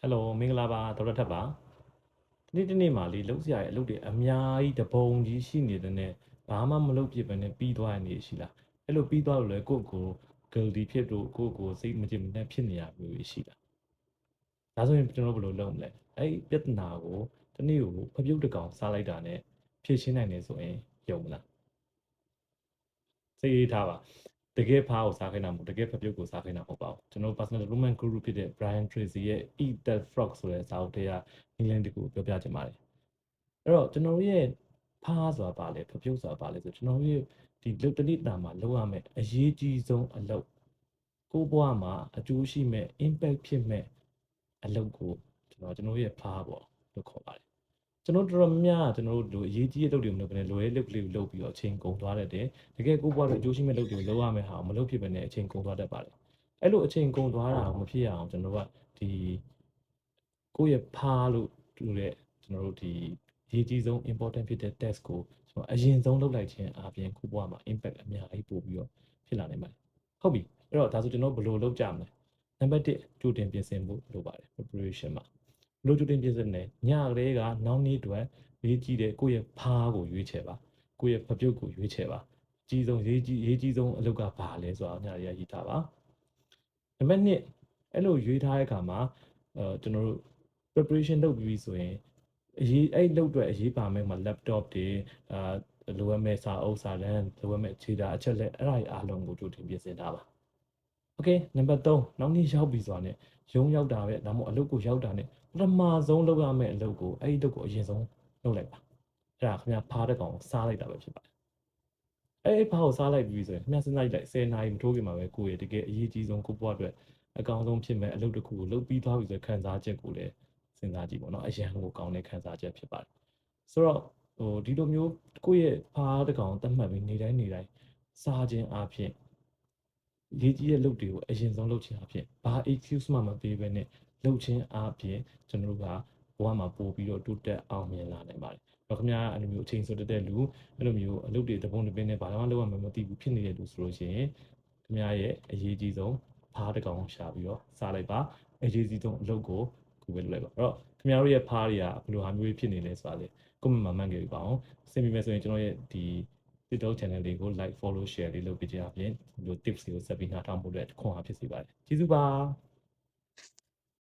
Hello မင်္ဂလာပါဒေါက်တာထပ်ပါဒီနေ့မှာလေလုံးစရာရဲ့အလုပ်တွေအများကြီးတပုံကြီးရှိနေတဲ့နဲ့ဘာမှမလုပ်ဖြစ်ပဲနဲ့ပြီးသွားရနေရှိလားအဲ့လိုပြီးသွားလို့လေကိုယ့်ကို guilty ဖြစ်လို့ကိုယ့်ကိုစိတ်မကြည်မနှံ့ဖြစ်နေရမျိုးရှိလားဒါဆိုရင်ကျွန်တော်ဘယ်လိုလုပ်မလဲအဲ့ပြဿနာကိုဒီနေ့ကိုဖပြုတ်တကောင်စားလိုက်တာနဲ့ဖြေရှင်းနိုင်တယ်ဆိုရင်ယုံမလားစိတ်အေးထားပါတကယ်ဖားကိုစားခိုင်းတာမဟုတ်တကယ်ဖပြုတ်ကိုစားခိုင်းတာမဟုတ်ပါဘူးကျွန်တော် personal development guru ဖြစ်တဲ့ Brian Tracy ရဲ့ Eat That Frog ဆိုတဲ့စာအုပ်ထဲကနည်းလမ်းတစ်ခုပြောပြချင်ပါတယ်အဲ့တော့ကျွန်တော်တို့ရဲ့ဖားဆိုတာပါလေဖပြုတ်ဆိုတာပါလေဆိုကျွန်တော်တို့ရဲ့ဒီလုပ်တနည်းတာမှာလုပ်ရမယ်အရေးကြီးဆုံးအလုပ်ကိုဘွားမှာအကျိုးရှိမဲ့ impact ဖြစ်မဲ့အလုပ်ကိုကျွန်တော်ရဲ့ဖားပေါ့လို့ခေါ်ပါတယ်ကျွန်တော်တို့များကျွန်တော်တို့အရေးကြီးတဲ့လုပ်တွေမလုပ်ဘဲနဲ့လွယ်တဲ့လုပ်ကလေးကိုလုပ်ပြီးတော့အချိန်ကုန်သွားတတ်တယ်တကယ်ကိုဘွားတို့အကျိုးရှိမဲ့လုပ်တွေကိုလုပ်ရမယ်ဟာမလုပ်ဖြစ်ဘဲနဲ့အချိန်ကုန်သွားတတ်ပါတယ်အဲ့လိုအချိန်ကုန်သွားတာမဖြစ်ရအောင်ကျွန်တော်တို့ကဒီကိုယ့်ရဲ့ဖားလို့တူတဲ့ကျွန်တော်တို့ဒီအရေးကြီးဆုံး important ဖြစ်တဲ့ test ကိုကျွန်တော်အရင်ဆုံးလုပ်လိုက်ခြင်းအပြင်ကိုဘွားမှာ impact အများကြီးပို့ပြီးတော့ဖြစ်လာနိုင်ပါတယ်ဟုတ်ပြီအဲ့တော့ဒါဆိုကျွန်တော်ဘယ်လိုလုပ်ကြမလဲနံပါတ်1ကြိုတင်ပြင်ဆင်ဖို့လိုပါတယ် preparation မှာဘယ်လိုကြိုတင်ပြင်ဆင်လဲညကလေးကနောက်နေ့အတွက်ရေးကြည့်တဲ့ကိုယ့်ရဲ့ဖားကိုရွေးချယ်ပါကိုယ့်ရဲ့ဖပြုတ်ကိုရွေးချယ်ပါအကြီးဆုံးရေးကြီးဆုံးအလုပ်ကဘာလဲဆိုတော့ညလေးရေးထားပါနံပါတ်2အဲ့လိုရွေးထားတဲ့အခါမှာကျွန်တော်တို့ preparation လုပ်ပြီးဆိုရင်အဲ့လုပ်အတွက်အရေးပါမဲ့မှာ laptop တွေလိုအပ်မဲ့စာအုပ်စာတမ်းလိုအပ်မဲ့ခြေတာအချက်လက်အဲ့ဒါတွေအားလုံးကိုကြိုတင်ပြင်ဆင်ထားပါโอเคနံပါတ်3နောက်နေ့ရောက်ပြီဆိုတာနဲ့ရုံးရောက်တာပဲဒါမှမဟုတ်အလုပ်ကိုရောက်တာနဲ့ပထမဆုံးလုပ်ရမယ့်အလုပ်ကိုအဲ့ဒီအလုပ်ကိုအရင်ဆုံးလုပ်လိုက်ပါအဲ့ဒါခင်ဗျာဖားတဲ့ကောင်စားလိုက်တာပဲဖြစ်ပါတယ်အဲ့ဖားကိုစားလိုက်ပြီဆိုရင်ခင်ဗျာစဉ်းစားကြည့်လိုက်10နာရီမထိုးခင်မှာပဲကိုယ့်ရဲ့တကယ်အရေးကြီးဆုံးကိုယ့်ဘဝအတွက်အကောင်းဆုံးဖြစ်မဲ့အလုပ်တစ်ခုကိုလုပ်ပြီးသွားပြီဆိုခံစားချက်ကိုလည်းစဉ်းစားကြည့်ပေါ့နော်အရန်ကိုကောင်းတဲ့ခံစားချက်ဖြစ်ပါတယ်ဆိုတော့ဒီလိုမျိုးကိုယ့်ရဲ့ဖားတစ်ကောင်တတ်မှတ်ပြီးနေတိုင်းစားခြင်းအပြင်ရေးကြီးတဲ့လုပ်တွေကိုအရင်ဆုံးလုပ်ခြင်းအပြင်ဘာ excuse မှမပေးဘဲနဲ့လုပ်ခြင်းအပြင်ကျွန်တော်တို့ကဘဝမှာပို့ပြီးတော့တိုးတက်အောင်မြင်လာနိုင်ပါတယ်တော့ခင်ဗျားအဲ့လိုမျိုးအချိန်ဆိုတဲ့လူအဲ့လိုမျိုးအလုပ်တွေတပုံတစ်ပင်းနဲ့ဘာမှလုပ်ရမှမသိဘူးဖြစ်နေတဲ့လူဆိုလို့ရှိရင်ခင်ဗျားရဲ့အရေးကြီးဆုံးဖားတစ်ကောင်ရှာပြီးတော့စားလိုက်ပါအရေးကြီးဆုံးအလုပ်ကိုခုပဲလုပ်လိုက်ပါအဲ့တော့ခင်ဗျားတို့ရဲ့ဖားတွေကဘယ်လိုဟာမျိုးဖြစ်နေလဲဆိုတာလေ comment မှာမှတ်ခဲ့ပြီးပါအောင်အဆင်ပြေမယ်ဆိုရင်ကျွန်တော်ရဲ့ဒီ TikTok channel လေးကို like follow share လေးလုပ်ပေးကြအပြင်ဒီလို tips တွေကိုဆက်ပြီးနားထောင်ဖို့အတွက်ခွန်အားဖြစ်စေပါတယ်ကျေးဇူးပါ